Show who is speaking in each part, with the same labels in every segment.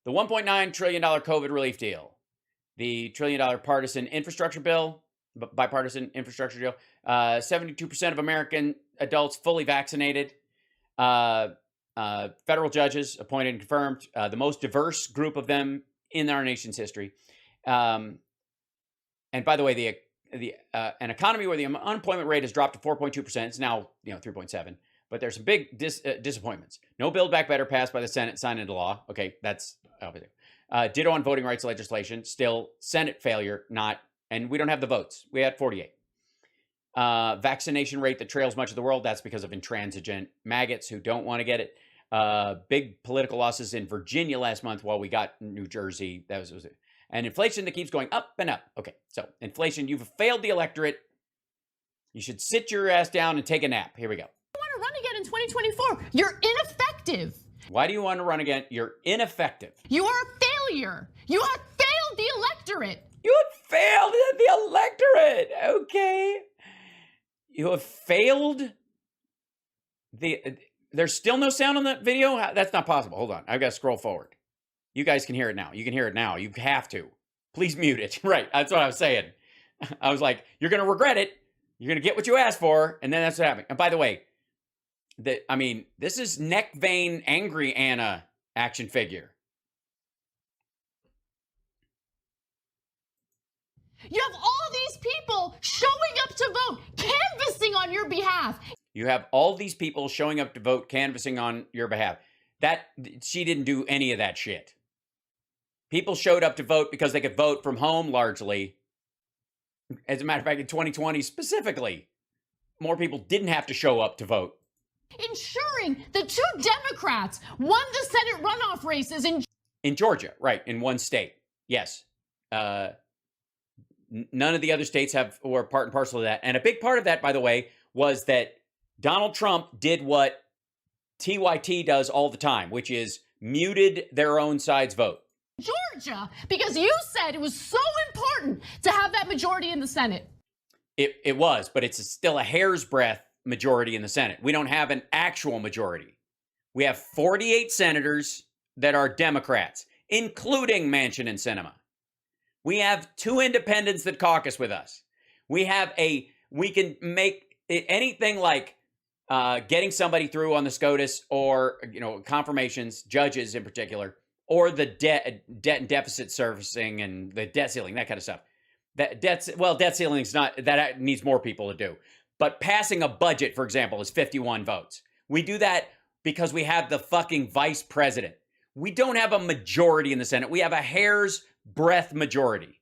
Speaker 1: the $1.9 trillion COVID relief deal, the $1 trillion partisan infrastructure bill, bipartisan infrastructure deal, 72% of American adults fully vaccinated, federal judges appointed and confirmed, the most diverse group of them in our nation's history. And by the way, an economy where the unemployment rate has dropped to 4.2%. It's now 3.7. But there's some big disappointments. No Build Back Better passed by the Senate, signed into law. Okay, that's obviously. Ditto on voting rights legislation. Still Senate failure, and we don't have the votes. We had 48. Vaccination rate that trails much of the world. That's because of intransigent maggots who don't want to get it. Big political losses in Virginia last month while we got New Jersey. That was it. And inflation that keeps going up and up. Okay, so inflation, you've failed the electorate. You should sit your ass down and take a nap. Here we go.
Speaker 2: You want to run again in 2024. You're ineffective.
Speaker 1: Why do you want to run again? You're ineffective.
Speaker 2: You are a failure. You have failed the electorate.
Speaker 1: You have failed the electorate. Okay. You have failed there's still no sound on that video? That's not possible. Hold on. I've got to scroll forward. You guys can hear it now. You can hear it now. You have to. Please mute it. Right. That's what I was saying. I was like, you're going to regret it. You're going to get what you asked for. And then that's what happened. And by the way, this is neck vein angry Anna action figure.
Speaker 2: You have all these people showing up to vote, canvassing on your behalf.
Speaker 1: You have all these people showing up to vote, canvassing on your behalf. She didn't do any of that shit. People showed up to vote because they could vote from home largely. As a matter of fact, in 2020 specifically, more people didn't have to show up to vote.
Speaker 2: Ensuring the two Democrats won the Senate runoff races
Speaker 1: in Georgia, right, in one state. Yes. None of the other states were part and parcel of that. And a big part of that, by the way, was that Donald Trump did what TYT does all the time, which is muted their own side's vote.
Speaker 2: Georgia, because you said it was so important to have that majority in the Senate.
Speaker 1: It was, but it's still a hair's breadth majority in the Senate. We don't have an actual majority. We have 48 senators that are Democrats, including Manchin and Sinema. We have 2 independents that caucus with us. We can make anything like getting somebody through on the SCOTUS or, confirmations, judges in particular, or the debt and deficit servicing and the debt ceiling, that kind of stuff. Debt ceiling's that needs more people to do. But passing a budget, for example, is 51 votes. We do that because we have the fucking vice president. We don't have a majority in the Senate. We have a hair's breadth majority.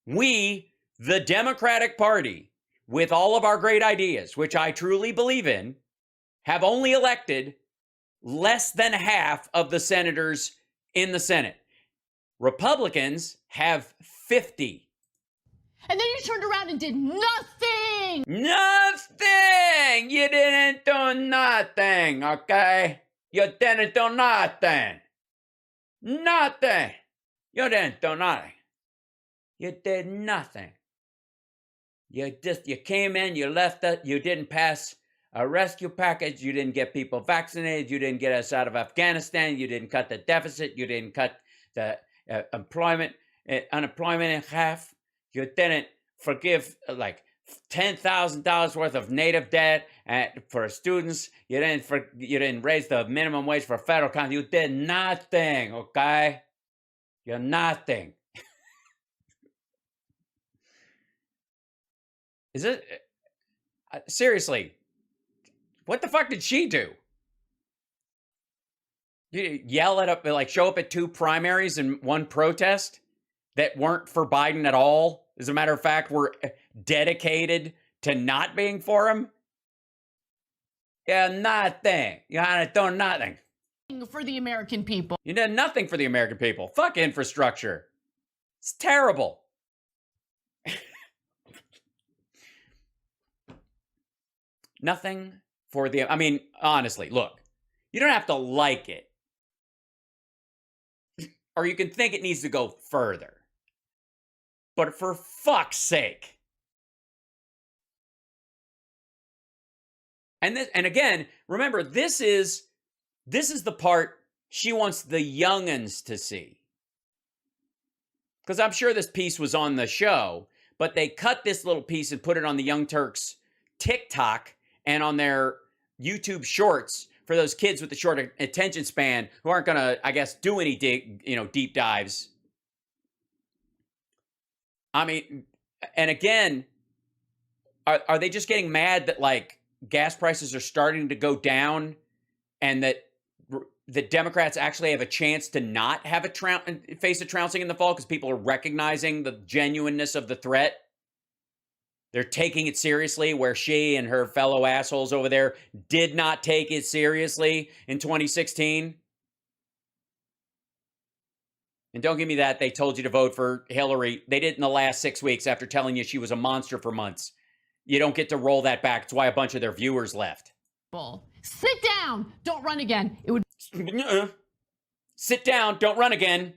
Speaker 1: We, the Democratic Party, with all of our great ideas, which I truly believe in, have only elected less than half of the senators in the Senate. Republicans have 50.
Speaker 2: And then you turned around and did nothing.
Speaker 1: Nothing! You didn't do nothing, okay? You didn't do nothing. Nothing. You didn't do nothing. You did nothing. You came in, you left it, you didn't pass a rescue package, you didn't get people vaccinated, you didn't get us out of Afghanistan, you didn't cut the deficit, you didn't cut the unemployment in half, you didn't forgive like $10,000 worth of native debt for students, you didn't raise the minimum wage for federal contractors, you did nothing, okay? You're nothing. Is it seriously? What the fuck did she do? You show up at 2 primaries and 1 protest that weren't for Biden at all. As a matter of fact, were dedicated to not being for him. Yeah, nothing. You had to do nothing
Speaker 2: for the American people.
Speaker 1: You did nothing for the American people. Fuck infrastructure. It's terrible. Nothing for honestly, look, you don't have to like it. Or you can think it needs to go further. But for fuck's sake. And again, remember, this is the part She wants the young'uns to see. Because I'm sure this piece was on the show, but they cut this little piece and put it on the Young Turks TikTok and on their YouTube shorts for those kids with the short attention span who aren't going to, I guess, do any deep dives. I mean, and again, are they just getting mad that like gas prices are starting to go down and that the Democrats actually have a chance to not have face a trouncing in the fall because people are recognizing the genuineness of the threat? They're taking it seriously, where she and her fellow assholes over there did not take it seriously in 2016. And don't give me that they told you to vote for Hillary. They did in the last 6 weeks after telling you she was a monster for months. You don't get to roll that back. It's why a bunch of their viewers left.
Speaker 2: Sit down. Don't run again. It would.
Speaker 1: Sit down. Don't run again.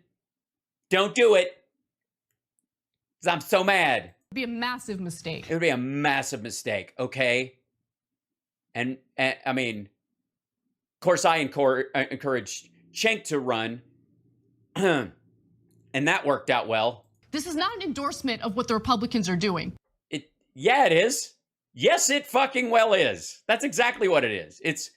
Speaker 1: Don't do it. Because I'm so mad.
Speaker 2: Be a massive mistake.
Speaker 1: It would be a massive mistake, okay? And I mean, of course, I encouraged Cenk to run, and that worked out well.
Speaker 2: This is not an endorsement of what the Republicans are doing.
Speaker 1: Yeah, it is. Yes, it fucking well is. That's exactly what it is. It's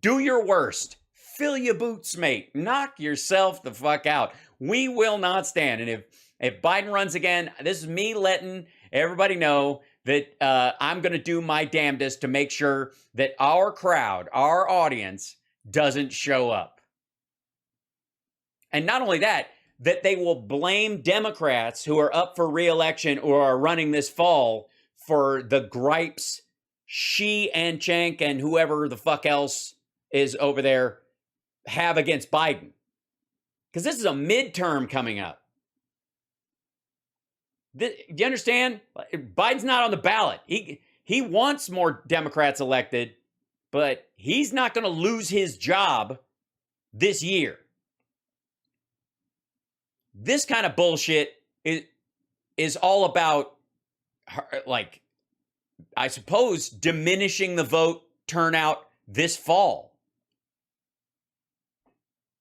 Speaker 1: do your worst. Fill your boots, mate. Knock yourself the fuck out. We will not stand. And if Biden runs again, this is me letting everybody know that I'm going to do my damnedest to make sure that our crowd, our audience, doesn't show up. And not only that, that they will blame Democrats who are up for re-election or are running this fall for the gripes she and Cenk and whoever the fuck else is over there have against Biden. Because this is a midterm coming up. Do you understand? Biden's not on the ballot. He wants more Democrats elected, but he's not going to lose his job this year. This kind of bullshit is all about, like, I suppose, diminishing the vote turnout this fall.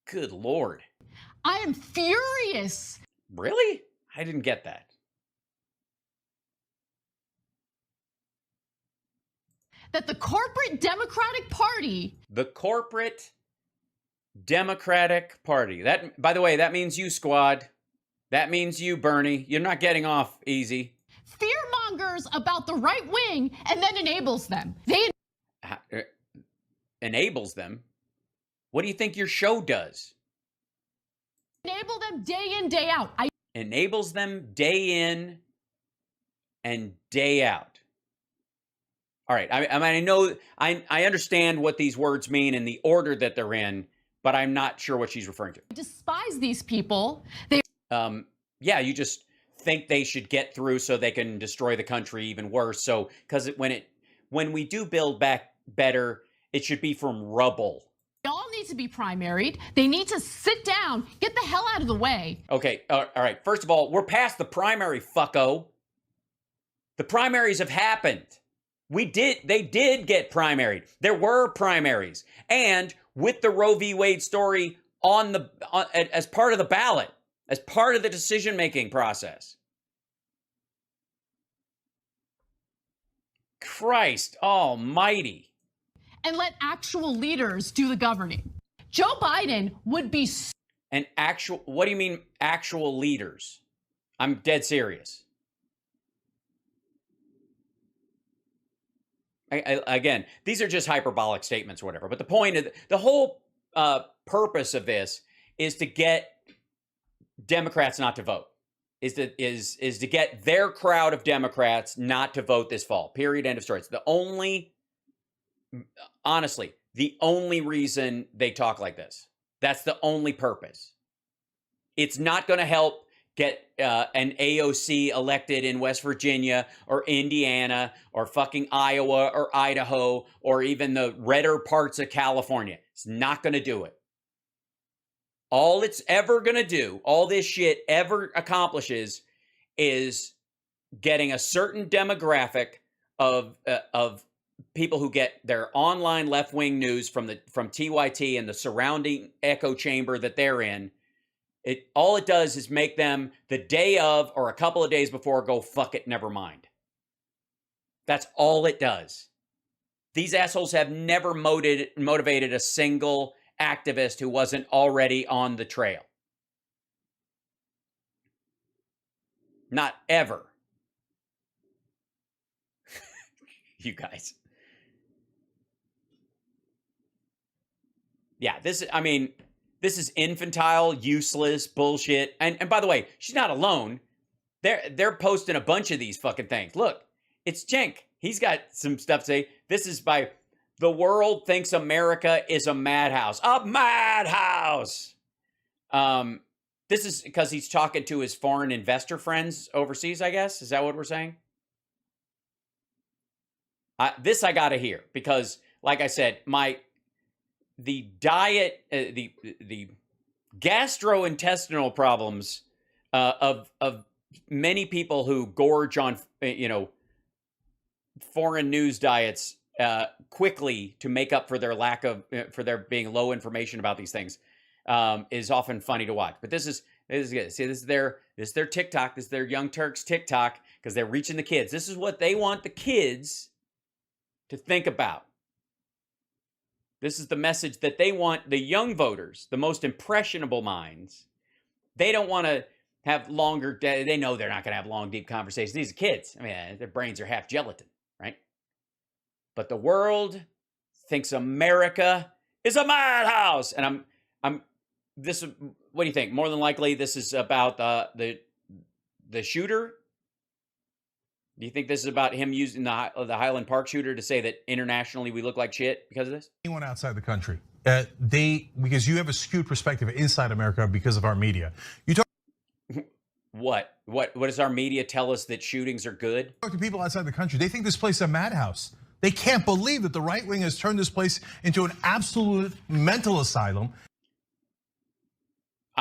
Speaker 1: Good Lord.
Speaker 2: I am furious.
Speaker 1: Really? I didn't get that.
Speaker 2: That the corporate Democratic Party.
Speaker 1: The corporate Democratic Party. That, by the way, that means you, squad. That means you, Bernie. You're not getting off easy.
Speaker 2: Fearmongers about the right wing and then enables them.
Speaker 1: Enables them? What do you think your show does?
Speaker 2: Enable them day in, day out.
Speaker 1: Enables them day in and day out. All right. I mean, I know, I understand what these words mean and the order that they're in, but I'm not sure what she's referring to.
Speaker 2: I despise these people.
Speaker 1: Yeah, you just think they should get through so they can destroy the country even worse. So, because when we do build back better, it should be from rubble.
Speaker 2: They all need to be primaried. They need to sit down, get the hell out of the way.
Speaker 1: Okay, all right. First of all, we're past the primary, fucko. The primaries have happened. They did get primaried. There were primaries. And with the Roe v. Wade story as part of the ballot, as part of the decision-making process. Christ almighty.
Speaker 2: And let actual leaders do the governing. Joe Biden would be...
Speaker 1: What do you mean actual leaders? I'm dead serious. Again, these are just hyperbolic statements or whatever. But the point of the whole purpose of this is to get Democrats not to vote. Is to get their crowd of Democrats not to vote this fall. Period. End of story. It's honestly, the only reason they talk like this. That's the only purpose. It's not going to help get an AOC elected in West Virginia or Indiana or fucking Iowa or Idaho or even the redder parts of California. It's not going to do it. All it's ever going to do, all this shit ever accomplishes is getting a certain demographic of people who get their online left-wing news from TYT and the surrounding echo chamber that they're in, all it does is make them the day of or a couple of days before go, fuck it, never mind. That's all it does. These assholes have never motivated a single activist who wasn't already on the trail. Not ever. You guys. Yeah, this is infantile, useless bullshit. And by the way, she's not alone. They're posting a bunch of these fucking things. Look, it's Cenk. He's got some stuff to say. This is by The World Thinks America is a Madhouse. A madhouse! This is because he's talking to his foreign investor friends overseas, I guess. Is that what we're saying? This I gotta hear because, like I said, the diet, the gastrointestinal problems of many people who gorge on foreign news diets quickly to make up for their lack of for their being low information about these things is often funny to watch. But this is their TikTok. This is their Young Turks TikTok because they're reaching the kids. This is what they want the kids to think about. This is the message that they want the young voters, the most impressionable minds. They don't want to have longer, they know they're not going to have long, deep conversations. These are kids. I mean, their brains are half gelatin, right? But the world thinks America is a madhouse. And what do you think? More than likely, this is about the shooter. Do you think this is about him using the Highland Park shooter to say that internationally we look like shit because of this?
Speaker 3: Anyone outside the country, because you have a skewed perspective inside America because of our media. You talk.
Speaker 1: What does our media tell us that shootings are good?
Speaker 3: Talk to people outside the country. They think this place is a madhouse. They can't believe that the right wing has turned this place into an absolute mental asylum.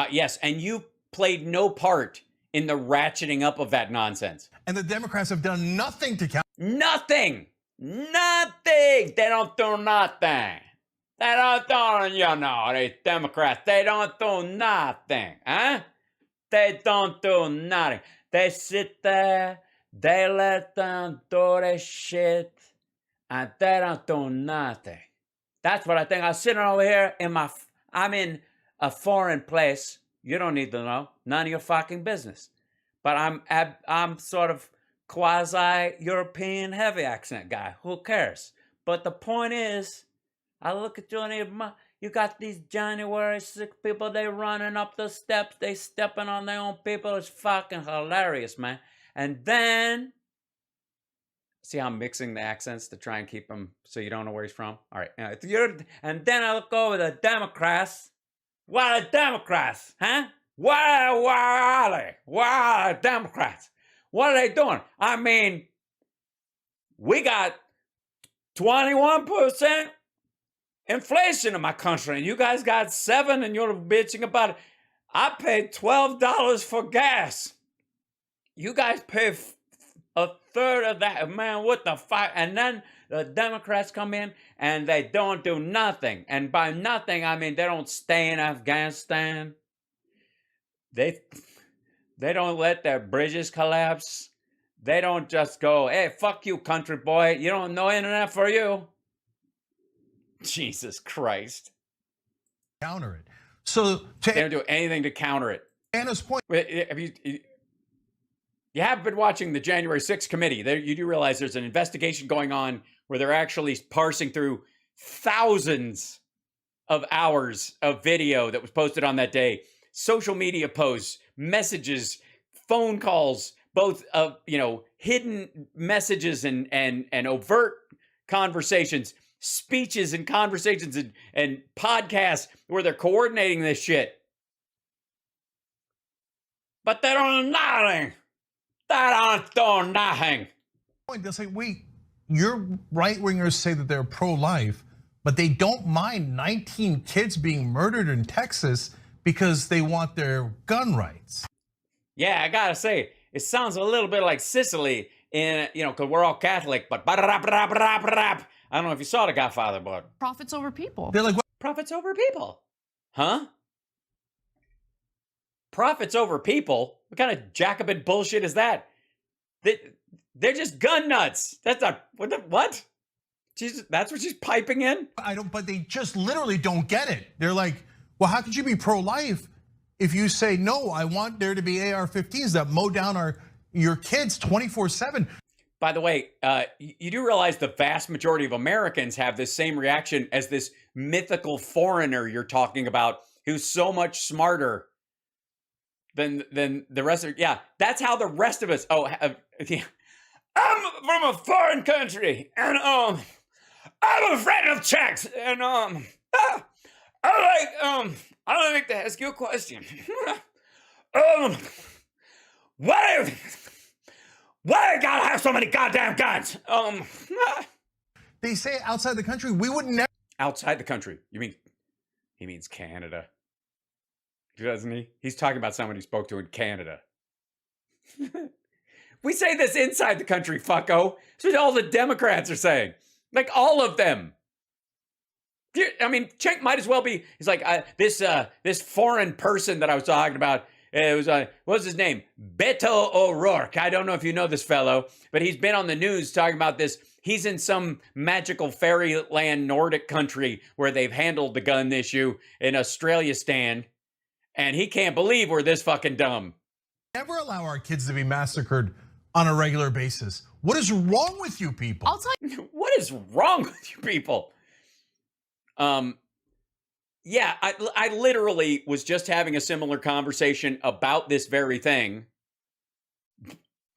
Speaker 1: Yes, and you played no part in the ratcheting up of that nonsense.
Speaker 3: And the Democrats have done nothing to counter.
Speaker 1: Nothing. They don't do nothing. They don't do, these Democrats, they don't do nothing, huh? They don't do nothing. They sit there, they let them do their shit, and they don't do nothing. That's what I think. I'm sitting over here I'm in a foreign place. You don't need to know. None of your fucking business. But I'm sort of quasi-European heavy accent guy. Who cares? But the point is, I look at you and you got these January 6 people, they running up the steps, they stepping on their own people. It's fucking hilarious, man. And then, see how I'm mixing the accents to try and keep them so you don't know where he's from? All right. And then I look over the Democrats. What are the Democrats, huh? Where are they? Where are the Democrats? What are they doing? I mean, we got 21% inflation in my country, and you guys got 7%, and you're bitching about it. I paid $12 for gas. You guys pay a third of that. Man, what the fuck? And then the Democrats come in and they don't do nothing. And by nothing, I mean they don't stay in Afghanistan. They don't let their bridges collapse. They don't just go, hey, fuck you, country boy. You don't know internet for you. Jesus Christ.
Speaker 3: Counter it. So
Speaker 1: they don't do anything to counter it.
Speaker 3: Anna's point.
Speaker 1: You have been watching the January 6th committee. You do realize there's an investigation going on where they're actually parsing through thousands of hours of video that was posted on that day. Social media posts, messages, phone calls, both of hidden messages and overt conversations, speeches and conversations and podcasts where they're coordinating this shit. But they don't do nothing. They don't do nothing.
Speaker 3: They'll say, wait, your right-wingers say that they're pro-life, but they don't mind 19 kids being murdered in Texas because they want their gun rights.
Speaker 1: Yeah, I gotta say, it sounds a little bit like Sicily in, you know, because we're all Catholic, but I don't know if you saw The Godfather, but
Speaker 2: Profits over people.
Speaker 3: They're like,
Speaker 1: profits over people. Huh? Profits over people? What kind of Jacobin bullshit is that? They're just gun nuts. That's not, what? That's what she's piping in?
Speaker 3: but they just literally don't get it. They're like, well, how could you be pro-life if you say, no, I want there to be AR-15s that mow down your kids 24/7?
Speaker 1: By the way, you do realize the vast majority of Americans have this same reaction as this mythical foreigner you're talking about, who's so much smarter than the rest of, yeah, that's how the rest of us, yeah. I'm from a foreign country, and I'm a friend of Czechs, and I'd like to ask you a question. Why I gotta have so many goddamn guns?
Speaker 3: They say outside the country, we would never.
Speaker 1: Outside the country? You mean, he means Canada. Doesn't he? He's talking about someone he spoke to in Canada. We say this inside the country, fucko. That's what all the Democrats are saying. Like, all of them. I mean, Cenk might as well be, he's like, this foreign person that I was talking about, it was, what was his name? Beto O'Rourke. I don't know if you know this fellow, but he's been on the news talking about this. He's in some magical fairyland Nordic country where they've handled the gun issue in Australia stand, and he can't believe we're this fucking dumb.
Speaker 3: Never allow our kids to be massacred on a regular basis. What is wrong with you people?
Speaker 2: I'll tell you.
Speaker 1: What is wrong with you people? Yeah, I literally was just having a similar conversation about this very thing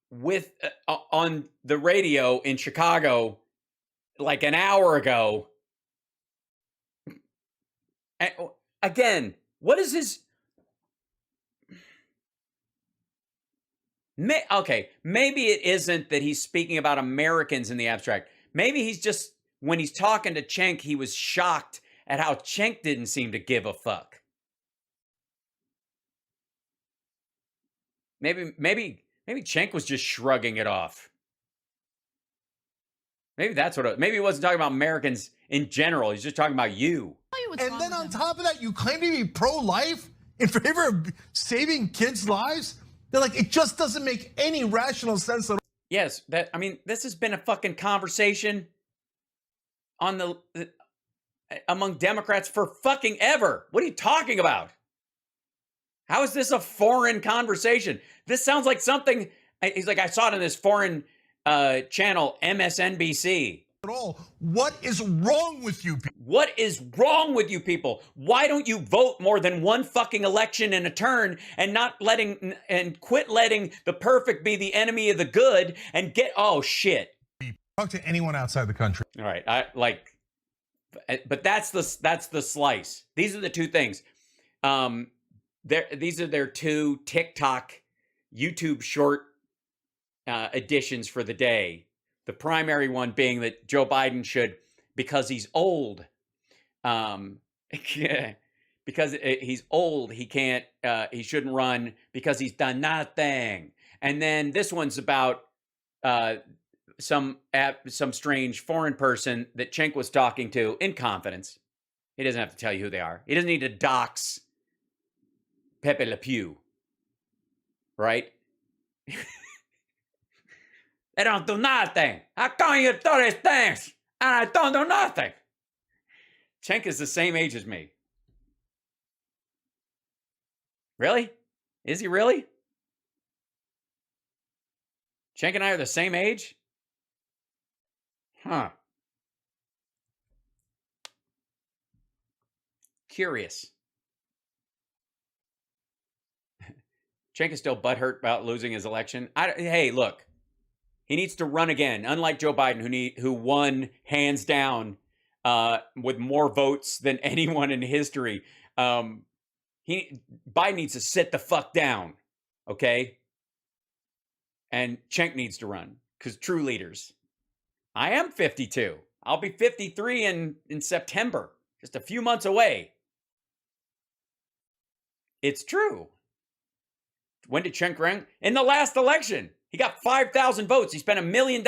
Speaker 1: with on the radio in Chicago like an hour ago. And again, what is his? Okay, maybe it isn't that he's speaking about Americans in the abstract. Maybe he's just, when he's talking to Cenk, he was shocked at how Cenk didn't seem to give a fuck. Maybe Cenk was just shrugging it off. Maybe that's what. Maybe he wasn't talking about Americans in general. He's just talking about you.
Speaker 3: And then on top of that, you claim to be pro-life in favor of saving kids' lives? They're like, it just doesn't make any rational sense at all.
Speaker 1: Yes, I mean, this has been a fucking conversation on among Democrats for fucking ever. What are you talking about? How is this a foreign conversation? This sounds like something, he's like, I saw it on this foreign channel, MSNBC.
Speaker 3: At all. What is wrong with you people?
Speaker 1: What is wrong with you people? Why don't you vote more than one fucking election in a turn and quit letting the perfect be the enemy of the good and oh shit.
Speaker 3: Talk to anyone outside the country.
Speaker 1: All right, but that's the slice. These are the two things. These are their two TikTok, YouTube short editions for the day. The primary one being that Joe Biden should, because he's old, because he's old, he shouldn't run because he's done nothing. And then this one's about some strange foreign person that Cenk was talking to in confidence. He doesn't have to tell you who they are. He doesn't need to dox Pepe Le Pew, right? They don't do nothing. How come you do these things and I don't do nothing? Cenk is the same age as me. Really? Is he really? Cenk and I are the same age? Huh. Curious. Cenk is still butthurt about losing his election. Hey, look. He needs to run again, unlike Joe Biden, who won hands down with more votes than anyone in history. Biden needs to sit the fuck down, okay? And Cenk needs to run, because true leaders. I am 52. I'll be 53 in September, just a few months away. It's true. When did Cenk run? In the last election. He got 5,000 votes. He spent $1 million.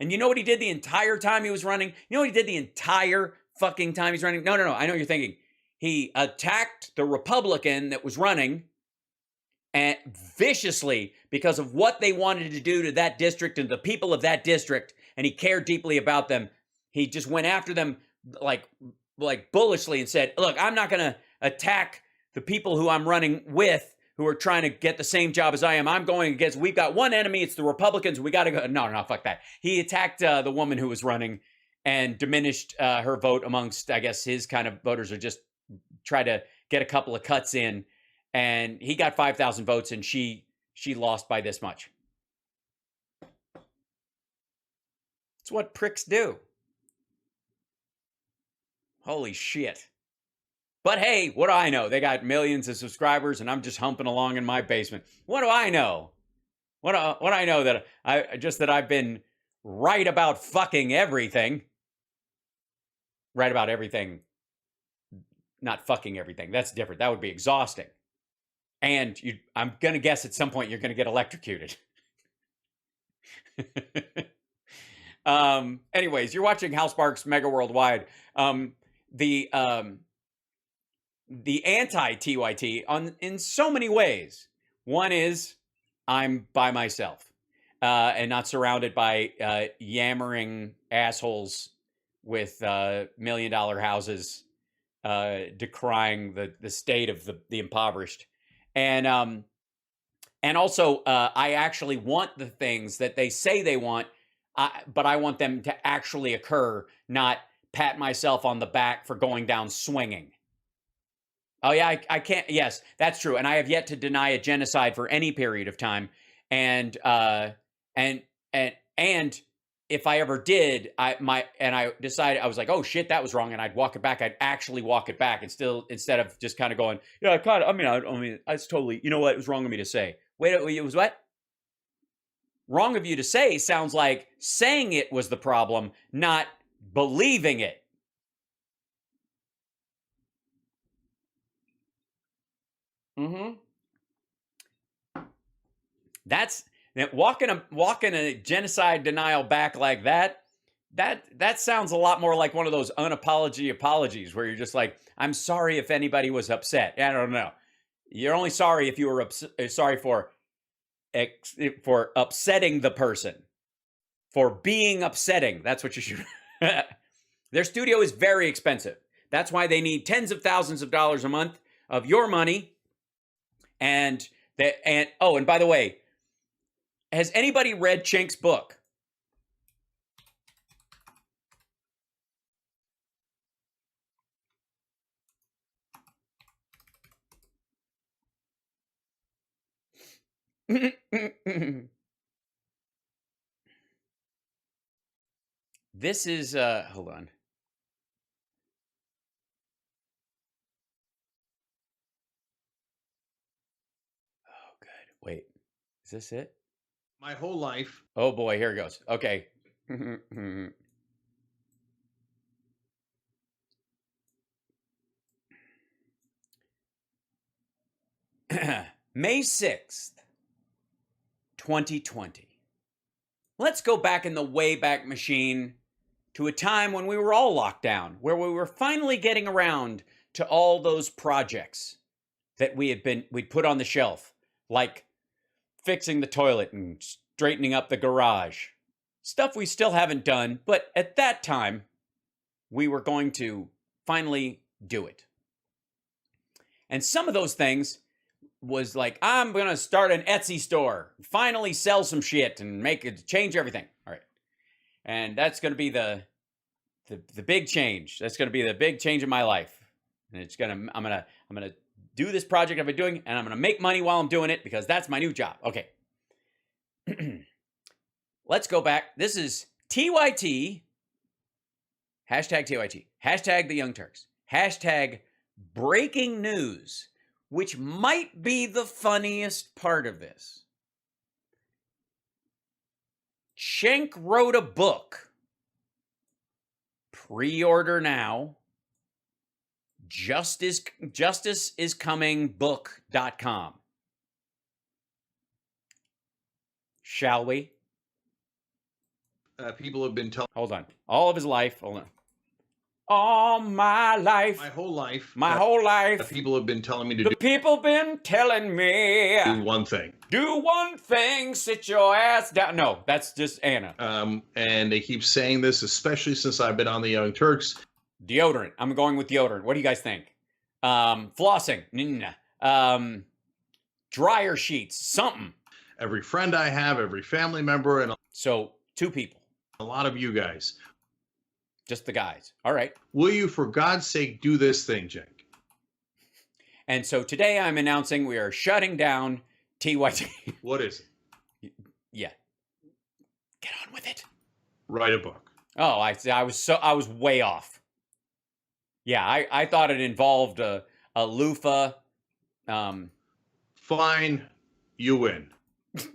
Speaker 1: And you know what he did the entire time he was running? You know what he did the entire fucking time he's running? No. I know what you're thinking. He attacked the Republican that was running and viciously because of what they wanted to do to that district and the people of that district. And he cared deeply about them. He just went after them like bullishly and said, look, I'm not going to attack the people who I'm running with who are trying to get the same job as I am. I'm going against, we've got one enemy, it's the Republicans. We got to go. No, fuck that. He attacked the woman who was running and diminished her vote amongst, I guess, his kind of voters, or just try to get a couple of cuts in. And he got 5,000 votes and she lost by this much. It's what pricks do. Holy shit. But hey, what do I know? They got millions of subscribers and I'm just humping along in my basement. What do I know? What I know that I've been right about fucking everything. Right about everything. Not fucking everything. That's different. That would be exhausting. And I'm going to guess at some point you're going to get electrocuted. Anyways, you're watching Hal Sparks Mega Worldwide. The anti-TYT in so many ways. One is I'm by myself and not surrounded by yammering assholes with $1 million houses decrying the state of the impoverished. And also I actually want the things that they say they want, but I want them to actually occur, not pat myself on the back for going down swinging. Oh yeah, I can't. Yes, that's true. And I have yet to deny a genocide for any period of time. And if I ever did, I decided, I was like, oh shit, that was wrong, and I'd walk it back. I'd actually walk it back, and still, instead of just kind of going, yeah, I mean, it's totally, you know what, it was wrong of me to say. Wait, it was what? Wrong of you to say sounds like saying it was the problem, not believing it. That's walking a genocide denial back like that. That sounds a lot more like one of those unapology apologies where you're just like, I'm sorry if anybody was upset. I don't know. You're only sorry if you were sorry for upsetting the person, for being upsetting. That's what you should. Their studio is very expensive. That's why they need tens of thousands of dollars a month of your money. And by the way, has anybody read Chink's book? This is hold on. Oh good. Wait. Is this it?
Speaker 4: My whole life.
Speaker 1: Oh boy, here it goes. Okay. May 6th, 2020. Let's go back in the Wayback Machine to a time when we were all locked down, where we were finally getting around to all those projects that we'd put on the shelf, like fixing the toilet and straightening up the garage. Stuff we still haven't done, but at that time, we were going to finally do it. And some of those things was like, I'm going to start an Etsy store, finally sell some shit and change everything. All right. And that's going to be the big change. That's going to be the big change in my life. And I'm going to do this project I've been doing, and I'm going to make money while I'm doing it because that's my new job. Okay. Let's go back. This is TYT, hashtag TYT, hashtag the Young Turks, hashtag breaking news, which might be the funniest part of this. Cenk wrote a book. Pre-order now. JusticeIsComingBook.com. Shall we?
Speaker 4: People have been telling
Speaker 1: Hold on. All of his life. Hold on. All my life.
Speaker 4: my whole life.
Speaker 1: My whole life.
Speaker 4: People have been telling me to
Speaker 1: The people been telling me.
Speaker 4: do one thing.
Speaker 1: Do one thing, sit your ass down. No, that's just Anna.
Speaker 4: And they keep saying this, especially since I've been on the Young Turks.
Speaker 1: Deodorant. I'm going with deodorant. What do you guys think? Flossing. Dryer sheets. Something.
Speaker 4: Every friend I have, every family member, and
Speaker 1: So, 2 people.
Speaker 4: a lot of you guys.
Speaker 1: Just the guys. All right.
Speaker 4: Will you, for God's sake, do this thing, Jake?
Speaker 1: And so today I'm announcing we are shutting down TYT.
Speaker 4: What is it?
Speaker 1: Yeah. Get on with it.
Speaker 4: Write a book.
Speaker 1: Oh, I was way off. Yeah, I thought it involved a loofah.
Speaker 4: Fine, you win.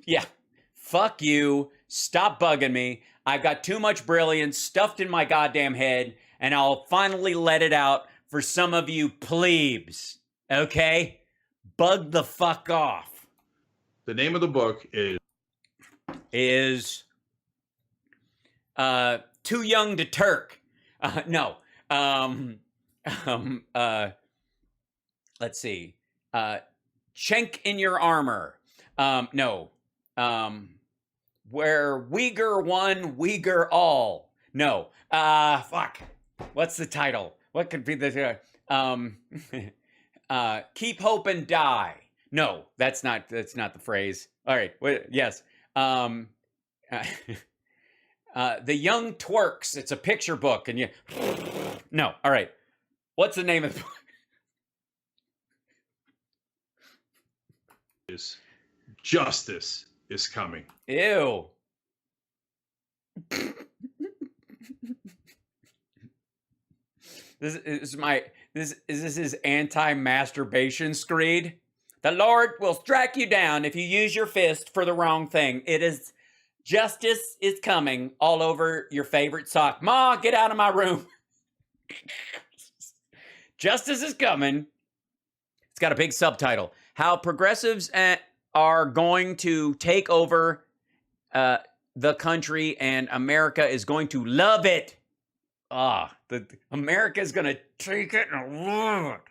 Speaker 1: Yeah. Fuck you. Stop bugging me. I've got too much brilliance stuffed in my goddamn head, and I'll finally let it out for some of you plebes. Okay? Bug the fuck off.
Speaker 4: The name of the book
Speaker 1: Is Too Young to Turk. No. Let's see. Chink in Your Armor. No. Where Uyghur one, Uyghur all. No. Fuck. What's the title? What could be the Keep Hope and Die. No, that's not the phrase. All right. Yes. The Young Twerks. It's a picture book, and you. No. All right. What's the name of the book?
Speaker 4: Justice is Coming.
Speaker 1: Ew. This is his anti-masturbation screed. The Lord will strike you down if you use your fist for the wrong thing. It is justice is coming all over your favorite sock. Ma, get out of my room. Justice is coming. It's got a big subtitle. How progressives are going to take over the country, and America is going to love it. America is going to take it and love it.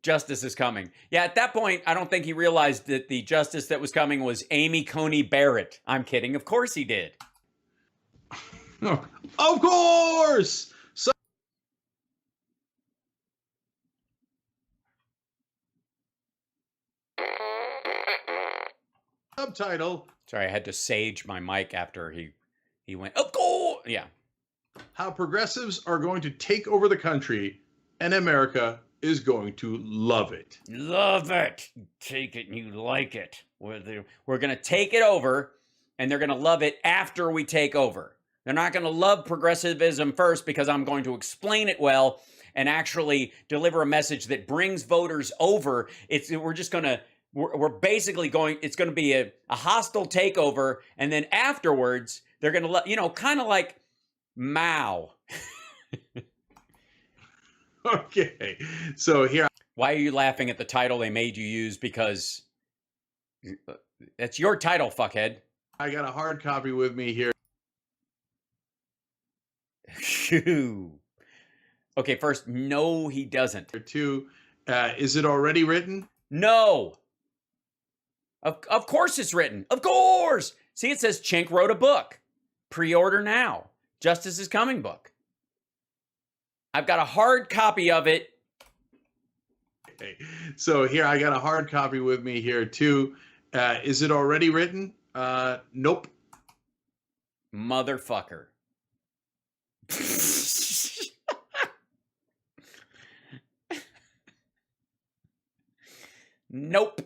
Speaker 1: Justice is coming. Yeah, at that point, I don't think he realized that the justice that was coming was Amy Coney Barrett. I'm kidding. Of course he did.
Speaker 4: Of course! Subtitle.
Speaker 1: Sorry, I had to sage my mic after he went, of course! Yeah.
Speaker 4: How progressives are going to take over the country, and America is going to love it.
Speaker 1: Love it. Take it and you like it. We're going to take it over, and they're going to love it after we take over. They're not going to love progressivism first because I'm going to explain it well and actually deliver a message that brings voters over. We're basically going, it's going to be a hostile takeover, and then afterwards, they're going to, kind of like Mao.
Speaker 4: Okay, so here.
Speaker 1: Why are you laughing at the title they made you use? Because that's your title, fuckhead.
Speaker 4: I got a hard copy with me here.
Speaker 1: Shoo. Okay, first, no, he doesn't.
Speaker 4: Two, is it already written?
Speaker 1: No. Of course it's written. Of course. See, it says Chink wrote a book. Pre-order now. Justice is Coming book. I've got a hard copy of it.
Speaker 4: Okay. So here, I got a hard copy with me here too. Is it already written? Nope.
Speaker 1: Motherfucker. Nope.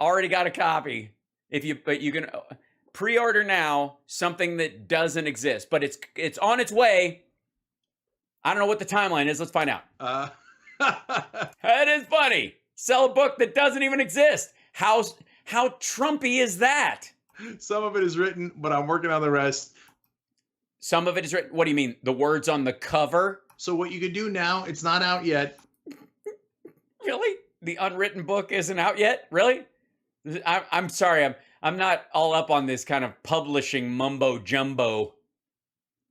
Speaker 1: Already got a copy. But you can pre-order now something that doesn't exist, but it's on its way. I don't know what the timeline is. Let's find out. That is funny. Sell a book that doesn't even exist. How Trumpy is that?
Speaker 4: Some of it is written, but I'm working on the rest.
Speaker 1: Some of it is written. What do you mean? The words on the cover?
Speaker 4: So what you can do now, it's not out yet.
Speaker 1: Really? The unwritten book isn't out yet? Really? I'm sorry. I'm not all up on this kind of publishing mumbo jumbo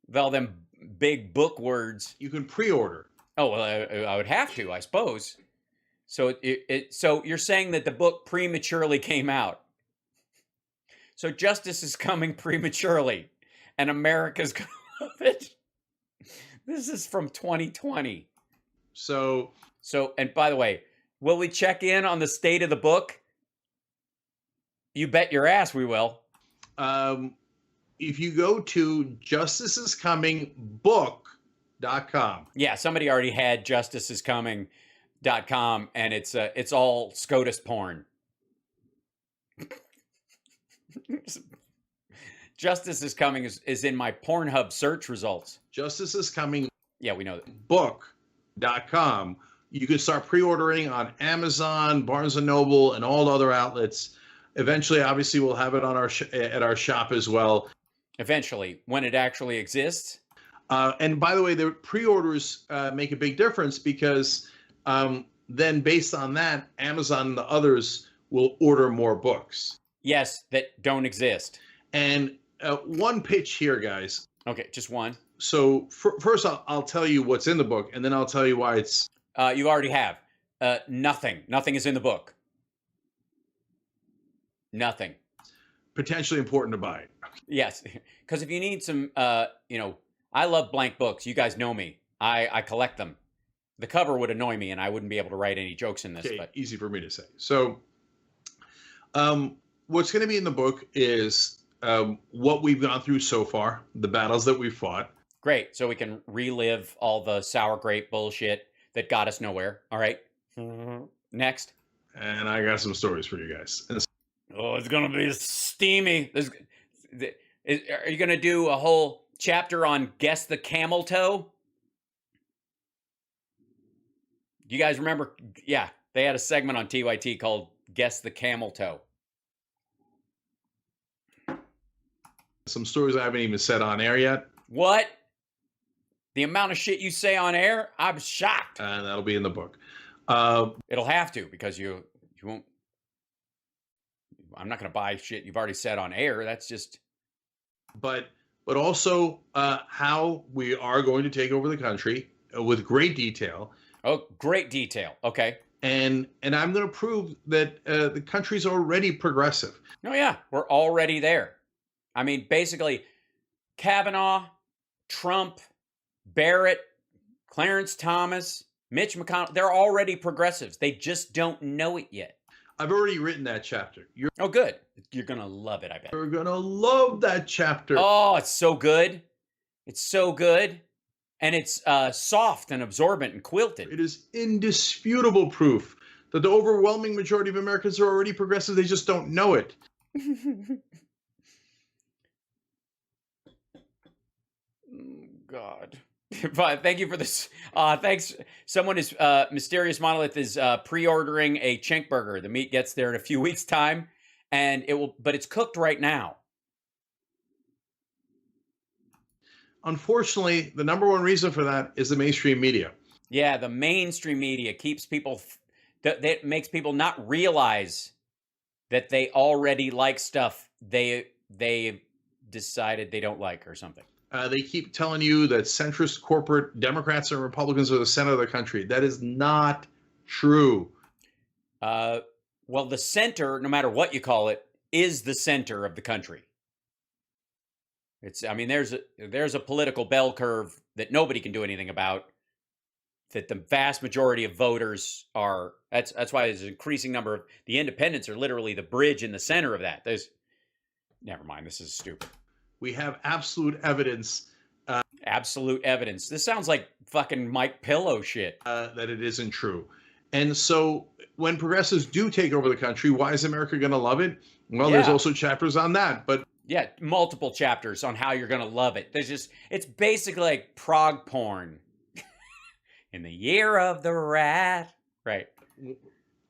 Speaker 1: with all them big book words.
Speaker 4: You can pre-order.
Speaker 1: Oh, well, I would have to, I suppose. So so you're saying that the book prematurely came out. So justice is coming prematurely, and America's going to love it. This is from 2020.
Speaker 4: So,
Speaker 1: and by the way, will we check in on the state of the book? You bet your ass we will.
Speaker 4: if you go to justicescomingbook.com.
Speaker 1: Yeah, somebody already had justicescoming.com, and it's all SCOTUS porn. Justice is Coming is in my Pornhub search results.
Speaker 4: Justice is Coming.
Speaker 1: Yeah, we know that.
Speaker 4: Book.com. You can start pre-ordering on Amazon, Barnes & Noble, and all other outlets. Eventually, obviously, we'll have it on our at our shop as well.
Speaker 1: Eventually, when it actually exists.
Speaker 4: And by the way, the pre-orders make a big difference because then based on that, Amazon and the others will order more books.
Speaker 1: Yes, that don't exist.
Speaker 4: And one pitch here, guys.
Speaker 1: Okay, just one.
Speaker 4: So first, I'll tell you what's in the book, and then I'll tell you why it's...
Speaker 1: You already have. Nothing. Nothing is in the book. Nothing.
Speaker 4: Potentially important to buy.
Speaker 1: Yes, because if you need some, I love blank books. You guys know me. I collect them. The cover would annoy me, and I wouldn't be able to write any jokes in this.
Speaker 4: Okay,
Speaker 1: but
Speaker 4: easy for me to say. So what's going to be in the book is what we've gone through so far, the battles that we've fought.
Speaker 1: Great. So we can relive all the sour grape bullshit that got us nowhere. All right. Next.
Speaker 4: And I got some stories for you guys.
Speaker 1: Oh, it's going to be steamy. Are you going to do a whole chapter on Guess the Camel Toe? You guys remember? Yeah, they had a segment on TYT called Guess the Camel Toe.
Speaker 4: Some stories I haven't even said on air yet.
Speaker 1: What? The amount of shit you say on air, I'm shocked.
Speaker 4: And that'll be in the book.
Speaker 1: It'll have to, because you won't. I'm not going to buy shit you've already said on air. That's just.
Speaker 4: But also how we are going to take over the country with great detail.
Speaker 1: Oh, great detail. Okay.
Speaker 4: And I'm going to prove that the country's already progressive.
Speaker 1: Oh, yeah. We're already there. I mean, basically, Kavanaugh, Trump, Barrett, Clarence Thomas, Mitch McConnell, they're already progressives. They just don't know it yet.
Speaker 4: I've already written that chapter.
Speaker 1: Oh, good. You're going to love it, I bet.
Speaker 4: You're going to love that chapter.
Speaker 1: Oh, it's so good. It's so good. And it's soft and absorbent and quilted.
Speaker 4: It is indisputable proof that the overwhelming majority of Americans are already progressive. They just don't know it.
Speaker 1: God. But thank you for this. Thanks. Someone is Mysterious Monolith is pre-ordering a Chink burger. The meat gets there in a few weeks' time, and but it's cooked right now.
Speaker 4: Unfortunately, the number one reason for that is the mainstream media.
Speaker 1: Yeah, the mainstream media keeps people. That makes people not realize that they already like stuff they decided they don't like or something.
Speaker 4: They keep telling you that centrist corporate Democrats and Republicans are the center of the country. That is not true.
Speaker 1: Well, the center, no matter what you call it, is the center of the country. There's a political bell curve that nobody can do anything about. That the vast majority of voters are. That's why there's an increasing number of the independents are literally the bridge in the center of that. Never mind. This is stupid.
Speaker 4: We have absolute evidence.
Speaker 1: Absolute evidence. This sounds like fucking Mike Pillow shit.
Speaker 4: That it isn't true. And so when progressives do take over the country, why is America going to love it? Well, There's also chapters on that. But
Speaker 1: yeah, multiple chapters on how you're going to love it. It's basically like prog porn. In the year of the rat. Right.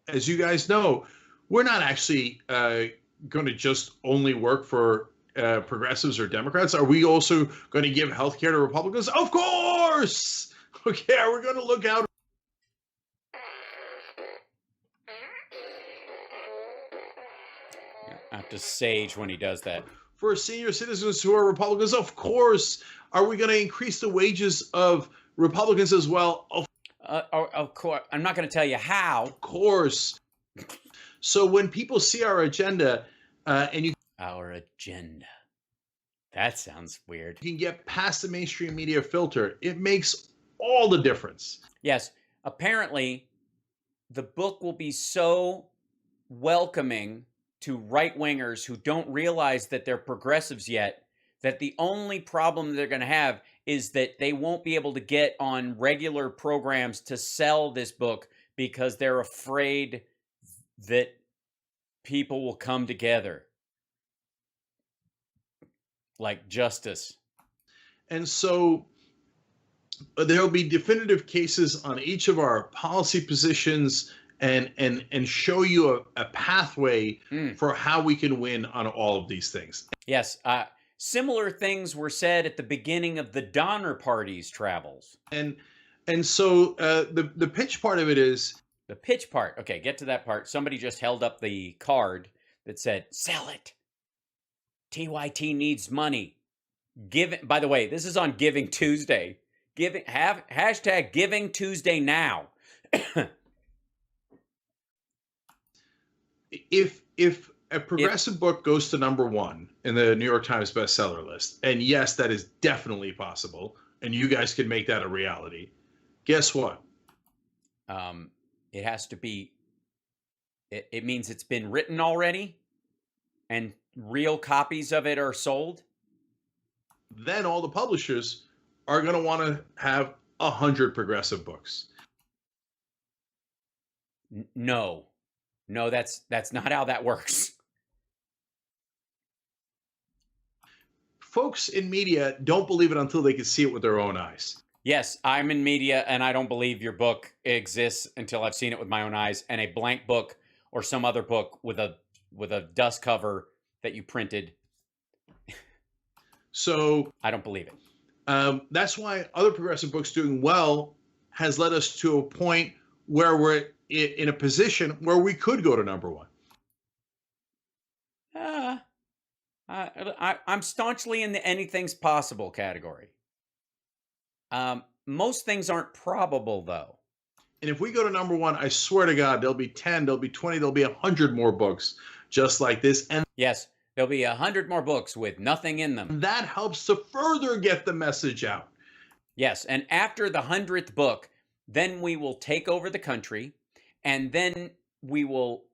Speaker 4: As you guys know, we're not actually going to just only work for progressives or Democrats. Are we also going to give health care to Republicans? Of course. Okay, we're going to look out.
Speaker 1: I have to sage when he does that.
Speaker 4: For senior citizens who are Republicans? Of course. Are we going to increase the wages of Republicans as well?
Speaker 1: Of course. I'm not going to tell you how.
Speaker 4: Of course. So when people see our agenda,
Speaker 1: Our agenda. That sounds weird.
Speaker 4: you can get past the mainstream media filter, it makes all the difference.
Speaker 1: Yes. Apparently, the book will be so welcoming to right-wingers who don't realize that they're progressives yet, that the only problem they're going to have is that they won't be able to get on regular programs to sell this book because they're afraid that people will come together. Like justice.
Speaker 4: And so there'll be definitive cases on each of our policy positions and show you a pathway for how we can win on all of these things.
Speaker 1: Yes. Similar things were said at the beginning of the Donner Party's travels.
Speaker 4: And so the pitch part of it is...
Speaker 1: The pitch part. Okay, get to that part. Somebody just held up the card that said, sell it. TYT needs money. Give it. By the way, this is on Giving Tuesday. Hashtag Giving Tuesday now.
Speaker 4: If a progressive book goes to -- in the New York Times bestseller list, and yes, that is definitely possible, and you guys can make that a reality, guess what?
Speaker 1: It has to be, it means it's been written already, and real copies of it are sold.
Speaker 4: Then all the publishers are going to want to have 100 progressive books.
Speaker 1: No, that's not how that works.
Speaker 4: Folks in media don't believe it until they can see it with their own eyes.
Speaker 1: Yes, I'm in media, and I don't believe your book exists until I've seen it with my own eyes. And a blank book or some other book with a dust cover that you printed,
Speaker 4: so
Speaker 1: I don't believe it.
Speaker 4: That's why other progressive books doing well has led us to a point where we're in a position where we could go to #1.
Speaker 1: I'm staunchly in the anything's possible category. Most things aren't probable, though.
Speaker 4: And if we go to #1, I swear to God, there'll be 10, there'll be 20, there'll be 100 more books just like this. And
Speaker 1: yes, there'll be 100 more books with nothing in them.
Speaker 4: that helps to further get the message out.
Speaker 1: Yes, and after the 100th book, then we will take over the country, and then we will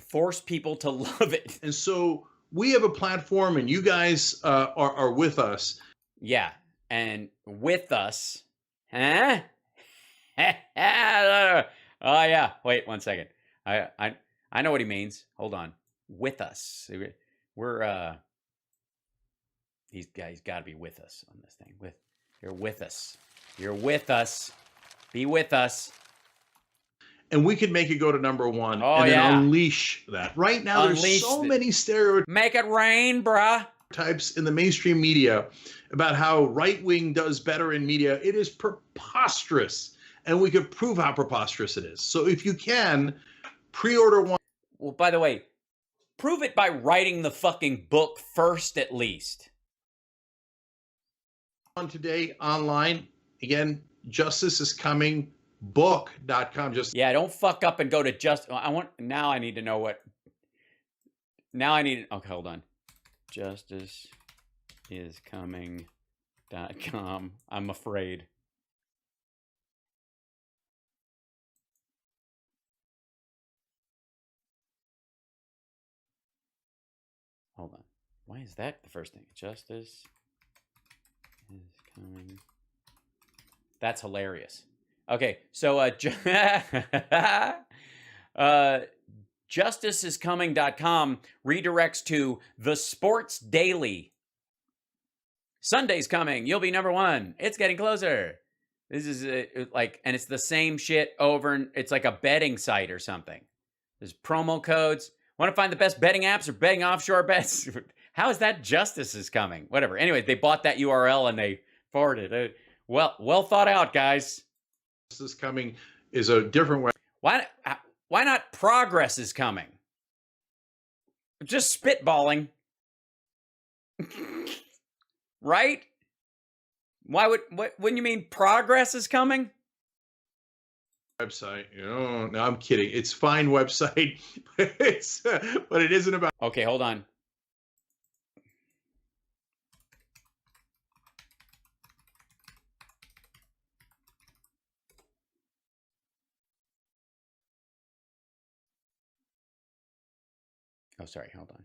Speaker 1: force people to love it.
Speaker 4: And so we have a platform, and you guys are with us.
Speaker 1: Yeah, and with us, huh? Oh yeah. Wait 1 second. I know what he means. Hold on. With us. We're he's got to be with us on this thing. You're with us. You're with us. Be with us.
Speaker 4: And we could make it go to #1
Speaker 1: Oh,
Speaker 4: and
Speaker 1: yeah.
Speaker 4: then unleash that. Right now, there's
Speaker 1: Unleash
Speaker 4: so
Speaker 1: the-
Speaker 4: many stereotypes
Speaker 1: Make it rain, bruh.
Speaker 4: in the mainstream media about how right-wing does better in media. It is preposterous, and we could prove how preposterous it is. So if you can, pre-order one.
Speaker 1: Well, by the way, prove it by writing the fucking book first, at least.
Speaker 4: Today online. Again, Justice is Coming, book.com.
Speaker 1: Yeah, don't fuck up and go to now I need to know what. Now I need, okay, hold on. justiceiscoming.com. I'm afraid. Hold on. Why is that the first thing? Justice is coming. That's hilarious. Okay, so justiceiscoming.com redirects to the Sports Daily. Sunday's coming. You'll be #1. It's getting closer. This is and it's the same shit over, and it's like a betting site or something. There's promo codes. Want to find the best betting apps or betting offshore bets? How is that Justice is Coming? Whatever. Anyway, they bought that URL and they forwarded it. Well thought out, guys.
Speaker 4: Justice is Coming is a different way.
Speaker 1: Why not Progress is Coming? Just spitballing. Right? Wouldn't you mean progress is coming?
Speaker 4: Website. No, I'm kidding. It's fine website. But it isn't about.
Speaker 1: Okay, hold on. Oh, sorry, hold on.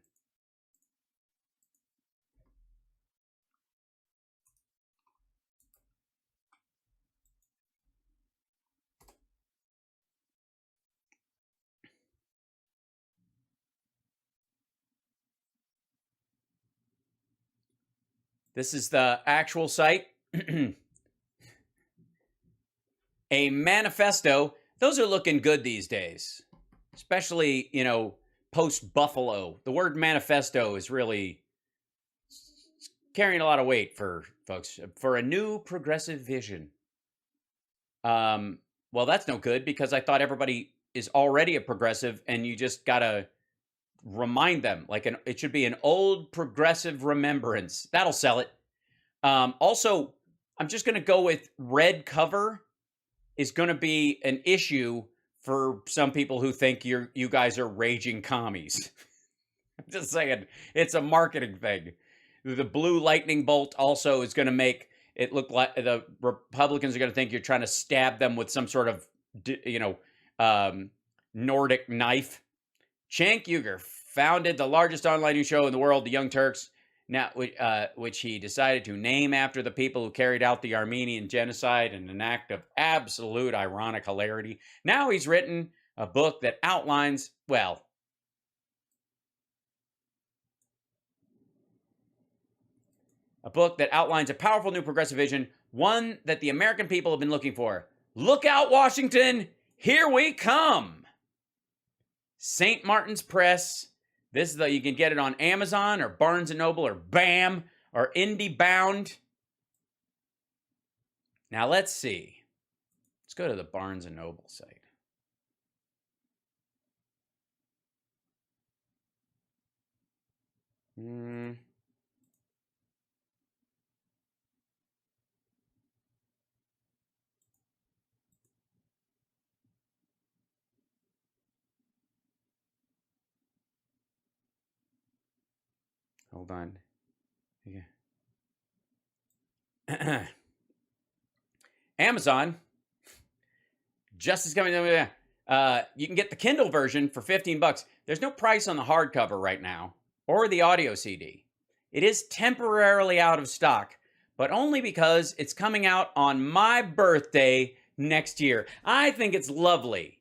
Speaker 1: This is the actual site. A manifesto. Those are looking good these days, especially, post Buffalo. The word manifesto is really carrying a lot of weight for folks, for a new progressive vision. Well, that's no good, because I thought everybody is already a progressive, and you just gotta remind them. It should be an old progressive remembrance. That'll sell it. Also, I'm just gonna go with red cover is gonna be an issue for some people who think you guys are raging commies. I'm just saying, it's a marketing thing. The blue lightning bolt also is going to make it look like the Republicans are going to think you're trying to stab them with some sort of, Nordic knife. Cenk Uygur founded the largest online news show in the world, The Young Turks, now which he decided to name after the people who carried out the Armenian genocide in an act of absolute ironic hilarity. Now he's written a book that outlines, well, a book that outlines a powerful new progressive vision, one that the American people have been looking for. Look out, Washington! Here we come! St. Martin's Press. You can get it on Amazon or Barnes & Noble or BAM or IndieBound. Now let's see. Let's go to the Barnes & Noble site. Hold on. Yeah. Amazon. Just is coming. You can get the Kindle version for $15. There's no price on the hardcover right now or the audio CD. It is temporarily out of stock, but only because it's coming out on my birthday next year. I think it's lovely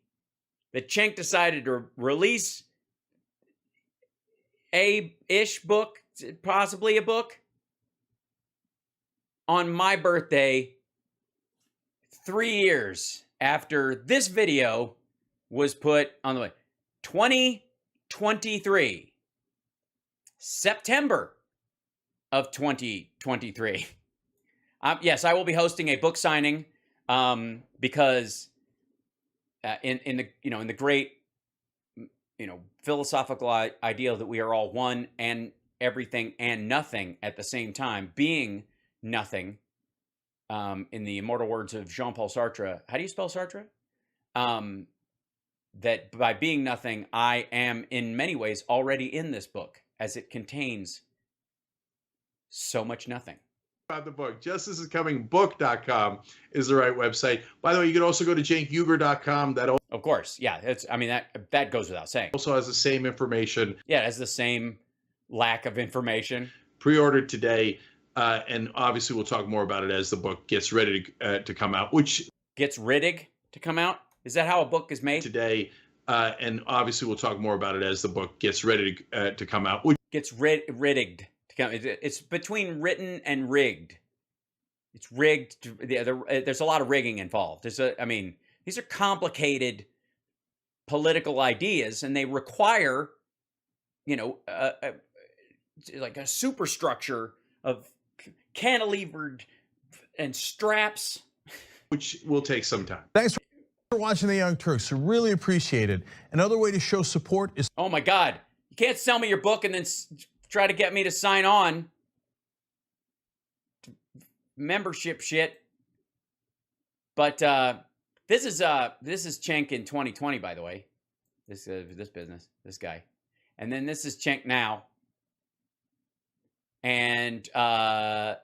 Speaker 1: that Cenk decided to release a-ish book, possibly a book, on my birthday 3 years after this video was put on the way. 2023. September of 2023. Yes, I will be hosting a book signing because in the great philosophical ideal that we are all one and everything and nothing at the same time, being nothing, in the immortal words of Jean-Paul Sartre. How do you spell Sartre? That by being nothing, I am in many ways already in this book, as it contains so much nothing.
Speaker 4: About the book, justiceincomingbook.com is the right website. By the way, you can also go to cenkuygur.com. That
Speaker 1: of course, yeah. That goes without saying.
Speaker 4: Also has the same information.
Speaker 1: Yeah, it has the same lack of information.
Speaker 4: Pre-ordered today, and obviously we'll talk more about it as the book gets ready to come out. Which
Speaker 1: gets riddig to come out? Is that how a book is made?
Speaker 4: Today, and obviously we'll talk more about it as the book gets ready to come out. Which
Speaker 1: gets riddigged. It's between written and rigged. It's rigged. There's a lot of rigging involved. These are complicated political ideas, and they require, like a superstructure of cantilevered and straps.
Speaker 4: Which will take some time.
Speaker 3: Thanks for watching The Young Turks. We really appreciate it. Another way to show support is...
Speaker 1: Oh my God. can't sell me your book and then try to get me to sign on to membership shit. But this is Cenk in 2020, by the way. This business, this guy, and then this is Cenk now. And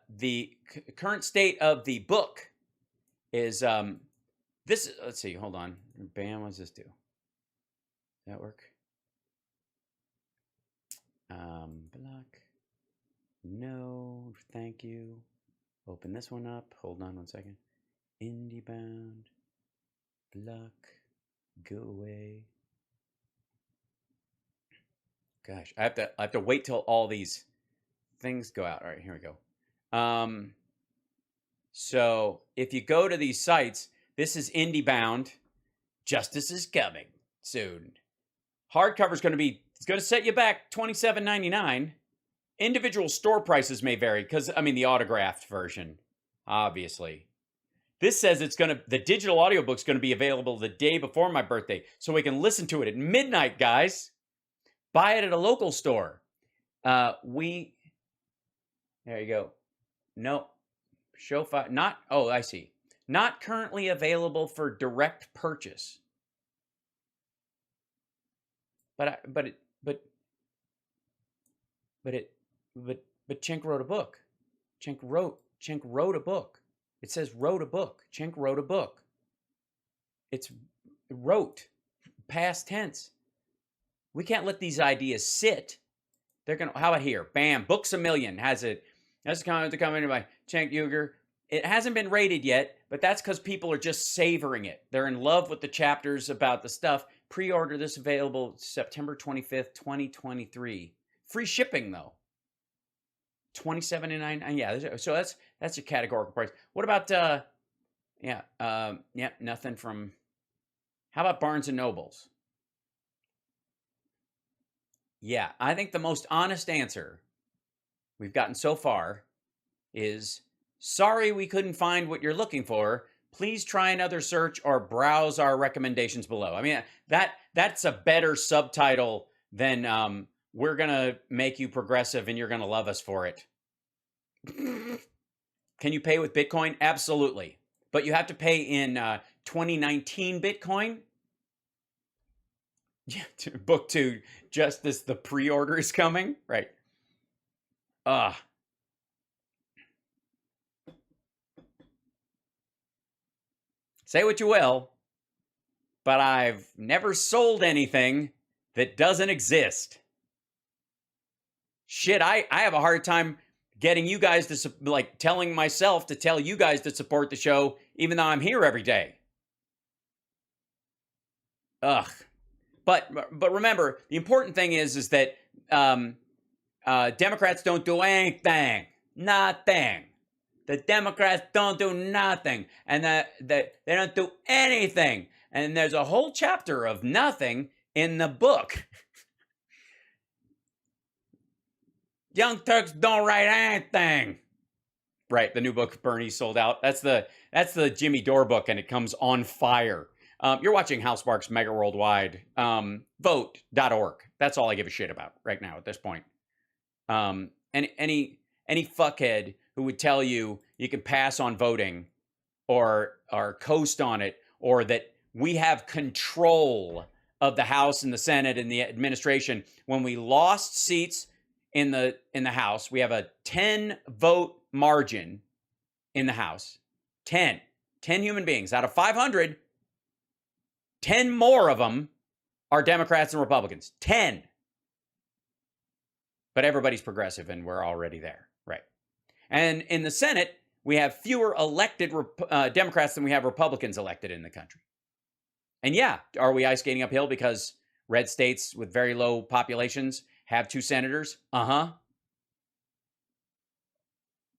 Speaker 1: the current state of the book is this. Let's see. Hold on. Bam. What does this do? Does that work? Block. No. Thank you. Open this one up. Hold on 1 second. Indie bound. Block. Go away. Gosh, I have to wait till all these things go out. All right, here we go. So if you go to these sites, this is IndieBound. Justice is coming soon. Hardcover is going to set you back $27.99. Individual store prices may vary because the autographed version, obviously. This says the digital audiobook's going to be available the day before my birthday, so we can listen to it at midnight, guys. Buy it at a local store. There you go. No. Show file. Not, oh, I see. Not currently available for direct purchase. But Cenk wrote a book. Cenk wrote a book. It says wrote a book. Cenk wrote a book. It's wrote, past tense. We can't let these ideas sit. They're gonna. How about here? Bam. Books A Million has it. That's coming by Cenk Uygur. It hasn't been rated yet, but that's because people are just savoring it. They're in love with the chapters about the stuff. Pre-order this, available September 25th, 2023. Free shipping though. $27.99. Yeah. So that's a categorical price. What about nothing from. How about Barnes and Nobles? Yeah, I think the most honest answer we've gotten so far is, sorry we couldn't find what you're looking for. Please try another search or browse our recommendations below. That's a better subtitle than we're going to make you progressive and you're going to love us for it. Can you pay with Bitcoin? Absolutely. But you have to pay in 2019 Bitcoin. Yeah, book 2, Justice, the pre-order is coming. Right. Say what you will, but I've never sold anything that doesn't exist. Shit, I have a hard time getting you guys to, telling myself to tell you guys to support the show, even though I'm here every day. Ugh. But remember, the important thing is that Democrats don't do anything. Nothing. The Democrats don't do nothing. And that they don't do anything. And there's a whole chapter of nothing in the book. Young Turks don't write anything. Right, the new book Bernie sold out. That's the Jimmy Dore book, and it comes on fire. You're watching Housemarque's Mega Worldwide. Vote.org. That's all I give a shit about right now at this point. Any fuckhead who would tell you can pass on voting or coast on it, or that we have control of the House and the Senate and the administration. When we lost seats in the House, we have a 10 vote margin in the House. 10 human beings out of 500. 10 more of them are Democrats and Republicans. 10. But everybody's progressive, and we're already there, right? And in the Senate, we have fewer elected Democrats than we have Republicans elected in the country. And yeah, are we ice skating uphill because red states with very low populations have 2 senators?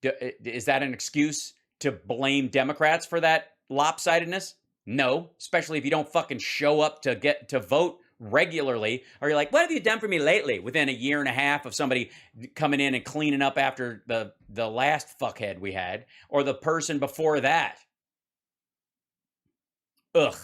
Speaker 1: Is that an excuse to blame Democrats for that lopsidedness? No, especially if you don't fucking show up to get to vote regularly. Or you're like, what have you done for me lately? Within a year and a half of somebody coming in and cleaning up after the last fuckhead we had, or the person before that. Ugh.